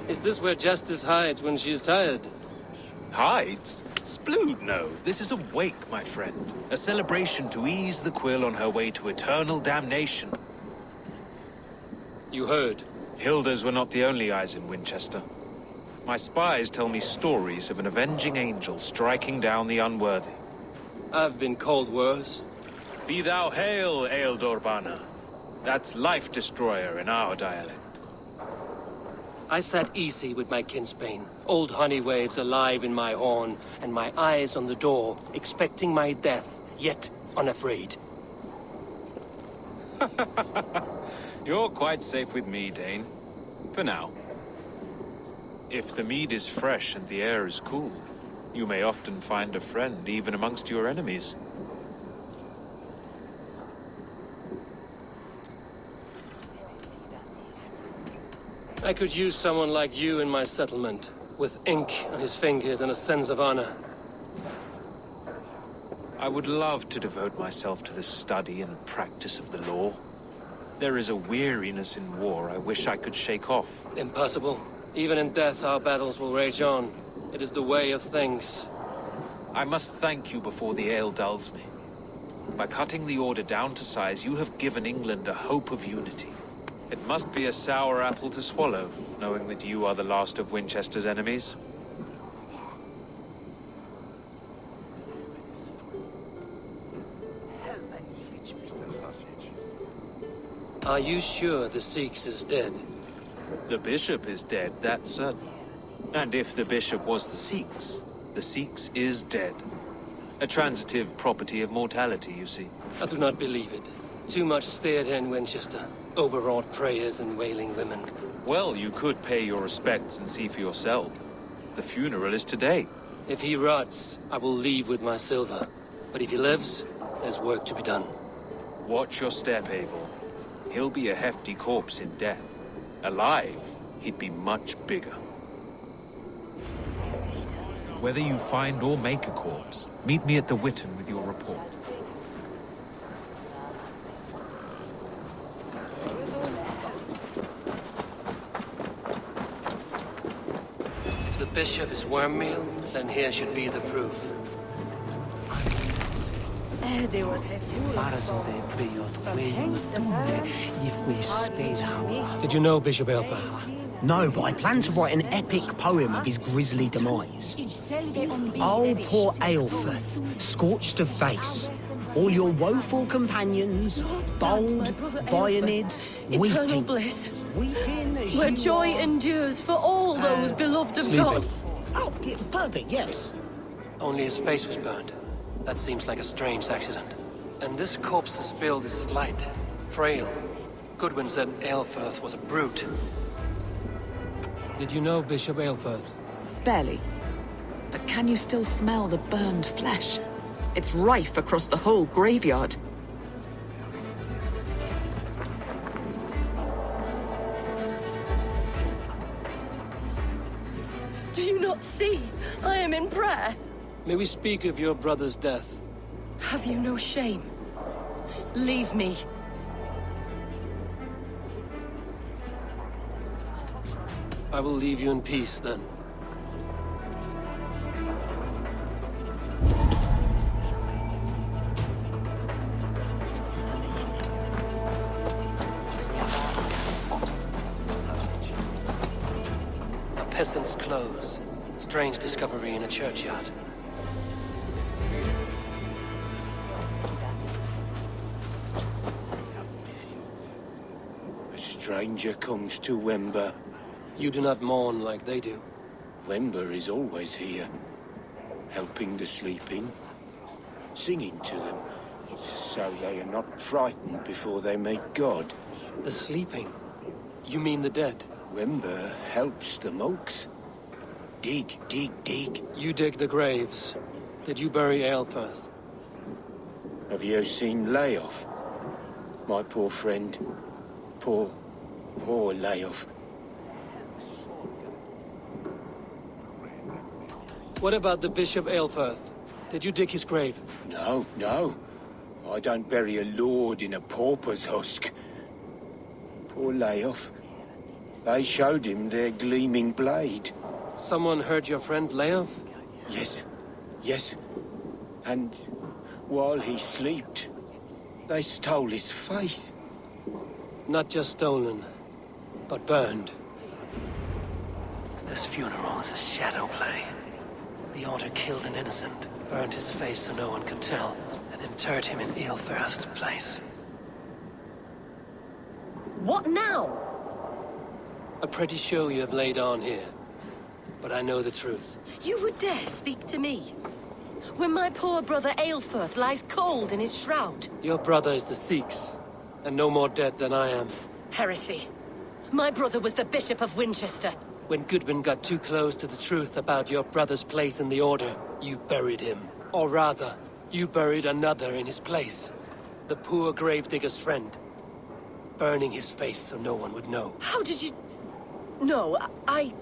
Is this where Justice hides when she's tired? Hides? Splood, no. This is a wake, my friend. A celebration to ease the quill on her way to eternal damnation. You heard. Hilda's were not the only eyes in Winchester. My spies tell me stories of an avenging angel striking down the unworthy. I've been called worse. Be thou hail, Ealdor. That's Life Destroyer in our dialect. I sat easy with my kinsbane, old honey waves alive in my horn, and my eyes on the door, expecting my death, yet unafraid. You're quite safe with me, Dane. For now. If the mead is fresh and the air is cool, you may often find a friend even amongst your enemies. I could use someone like you in my settlement, with ink on his fingers and a sense of honor. I would love to devote myself to the study and practice of the law. There is a weariness in war I wish I could shake off. Impossible. Even in death, our battles will rage on. It is the way of things. I must thank you before the ale dulls me. By cutting the order down to size, you have given England a hope of unity. It must be a sour apple to swallow, knowing that you are the last of Winchester's enemies. Are you sure the Seax is dead? The bishop is dead, that's certain. And if the bishop was the Seax is dead. A transitive property of mortality, you see. I do not believe it. Too much theater in Winchester. Overwrought prayers and wailing women. Well, you could pay your respects and see for yourself. The funeral is today. If he rots, I will leave with my silver. But if he lives, there's work to be done. Watch your step, Eivor. He'll be a hefty corpse in death. Alive, he'd be much bigger. Whether you find or make a corpse, meet me at the Witten with your report. If the bishop is worm meal, then here should be the proof. Did you know Bishop Aelfirth? No, but I plan to write an epic poem of his grisly demise. Oh, poor Aelfirth, scorched of face. All your woeful companions, bold, Bionid, Eternal weeping. bliss, Weeping as where you joy are. endures for all those beloved of Sleeping. God. Oh, yeah, perfect, yes. Only his face was burned. That seems like a strange accident. And this corpse's build is slight, frail. Goodwin said Aelfirth was a brute. Did you know Bishop Aelfirth? Barely. But can you still smell the burned flesh? It's rife across the whole graveyard. Do you not see? I am in prayer. May we speak of your brother's death? Have you no shame? Leave me. I will leave you in peace, then. A peasant's clothes. Strange discovery in a churchyard. A stranger comes to Wember. You do not mourn like they do. Wember is always here, helping the sleeping, singing to them, so they are not frightened before they meet God. The sleeping? You mean the dead? Wember helps the monks. Dig, dig, dig. You dig the graves. Did you bury Aelfirth? Have you seen Layoff? My poor friend. Poor Layoff. What about the Bishop Aelfirth? Did you dig his grave? No, no. I don't bury a lord in a pauper's husk. Poor Layoff. They showed him their gleaming blade. Someone heard your friend Leof? Yes. And while he slept, they stole his face. Not just stolen, but burned. This funeral is a shadow play. The Order killed an innocent, burned his face so no one could tell, and interred him in Aelfirth's place. What now? I'm pretty sure you have laid on here, but I know the truth. You would dare speak to me? When my poor brother Aelfirth lies cold in his shroud. Your brother is the Seax, and no more dead than I am. Heresy. My brother was the Bishop of Winchester. When Goodwin got too close to the truth about your brother's place in the Order, you buried him. Or rather, you buried another in his place. The poor gravedigger's friend. Burning his face so no one would know. How did you... No, I...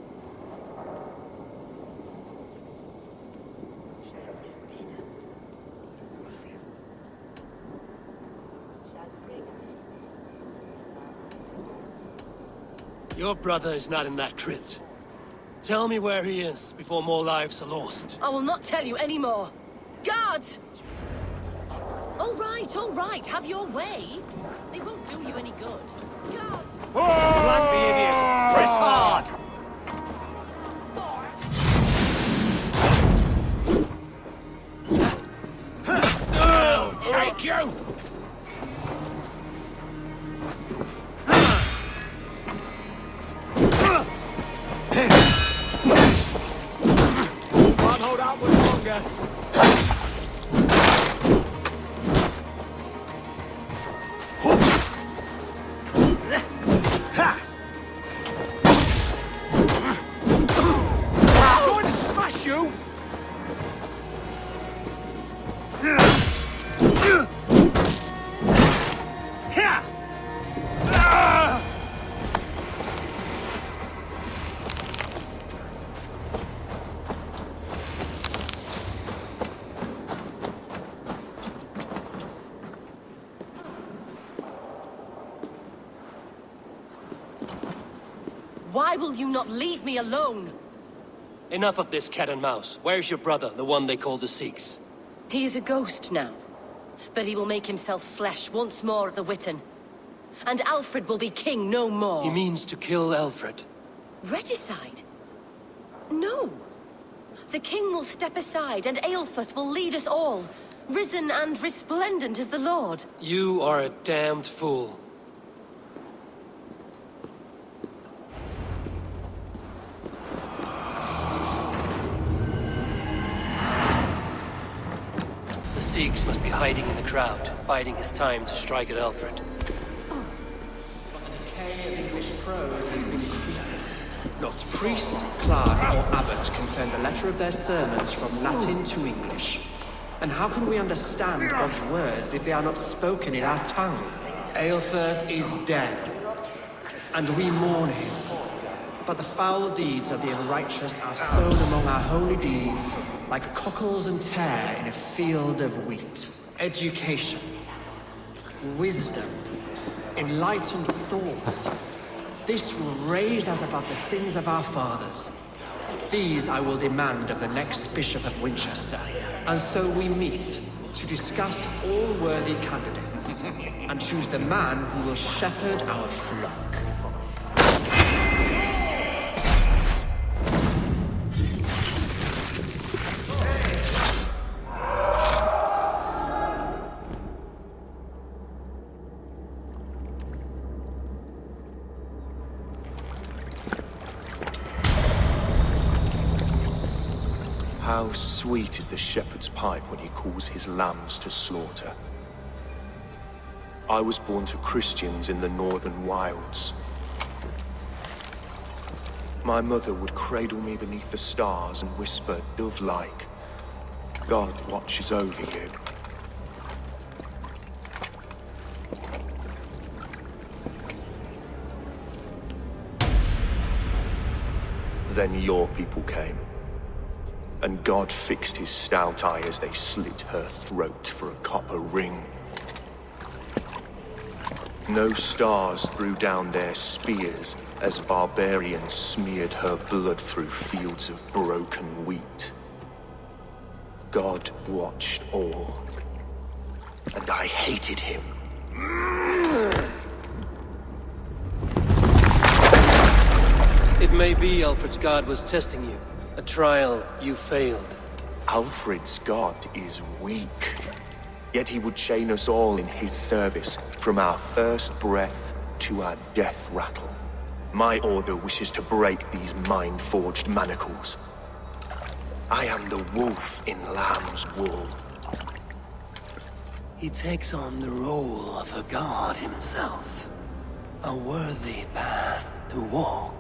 Your brother is not in that crypt. Tell me where he is before more lives are lost. I will not tell you anymore. Guards! All right, have your way. They won't do you any good. Guards! Flank the idiot! Press hard! Take you! Can't hold out much longer. I'm going to smash you! Why will you not leave me alone? Enough of this cat and mouse. Where's your brother, the one they call the Seax? He is a ghost now. But he will make himself flesh once more of the Witten. And Alfred will be king no more. He means to kill Alfred. Regicide? No. The king will step aside and Aelfirth will lead us all. Risen and resplendent as the Lord. You are a damned fool. The Seax must be hiding in the crowd, biding his time to strike at Alfred. The decay of English prose has been creeping. Not priest, clerk, or abbot can turn the letter of their sermons from Latin to English. And how can we understand God's words if they are not spoken in our tongue? Aelfirth is dead, and we mourn him. But the foul deeds of the unrighteous are sown among our holy deeds, like cockles and tare in a field of wheat. Education, wisdom, enlightened thought. This will raise us above the sins of our fathers. These I will demand of the next Bishop of Winchester. And so we meet to discuss all worthy candidates and choose the man who will shepherd our flock. How sweet is the shepherd's pipe when he calls his lambs to slaughter. I was born to Christians in the northern wilds. My mother would cradle me beneath the stars and whisper, dove-like, God watches over you. Then your people came. And God fixed his stout eye as they slit her throat for a copper ring. No stars threw down their spears as barbarians smeared her blood through fields of broken wheat. God watched all, and I hated him. It may be Alfred's god was testing you. A trial you failed. Alfred's god is weak. Yet he would chain us all in his service, from our first breath to our death rattle. My order wishes to break these mind-forged manacles. I am the wolf in lamb's wool. He takes on the role of a god himself. A worthy path to walk.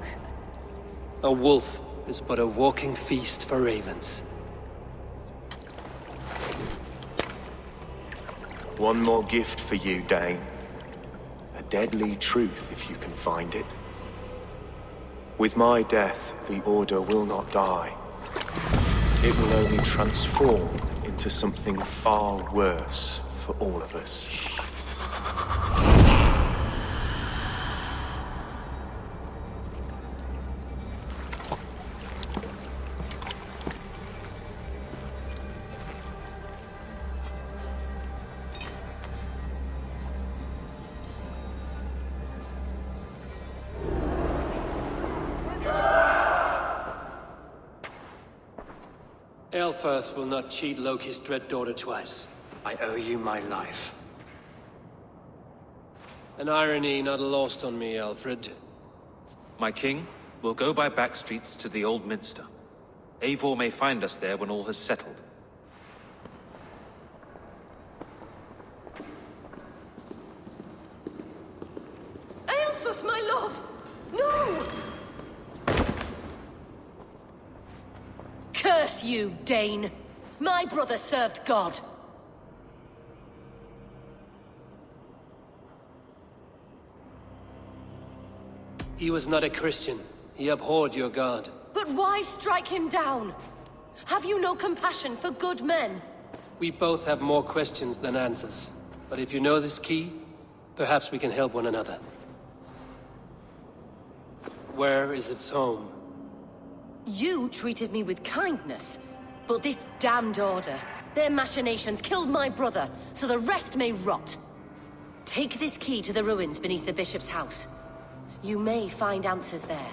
A wolf is but a walking feast for ravens. One more gift for you, Dane. A deadly truth, if you can find it. With my death, the Order will not die. It will only transform into something far worse for all of us. Aelfirth will not cheat Loki's dread daughter twice. I owe you my life. An irony not lost on me, Alfred. My king, we'll go by back streets to the Old Minster. Eivor may find us there when all has settled. Aelfirth, my love! No! Curse you, Dane! My brother served God. He was not a Christian. He abhorred your god. But why strike him down? Have you no compassion for good men? We both have more questions than answers. But if you know this key, perhaps we can help one another. Where is its home? You treated me with kindness, but this damned Order, their machinations killed my brother, so the rest may rot. Take this key to the ruins beneath the Bishop's house. You may find answers there.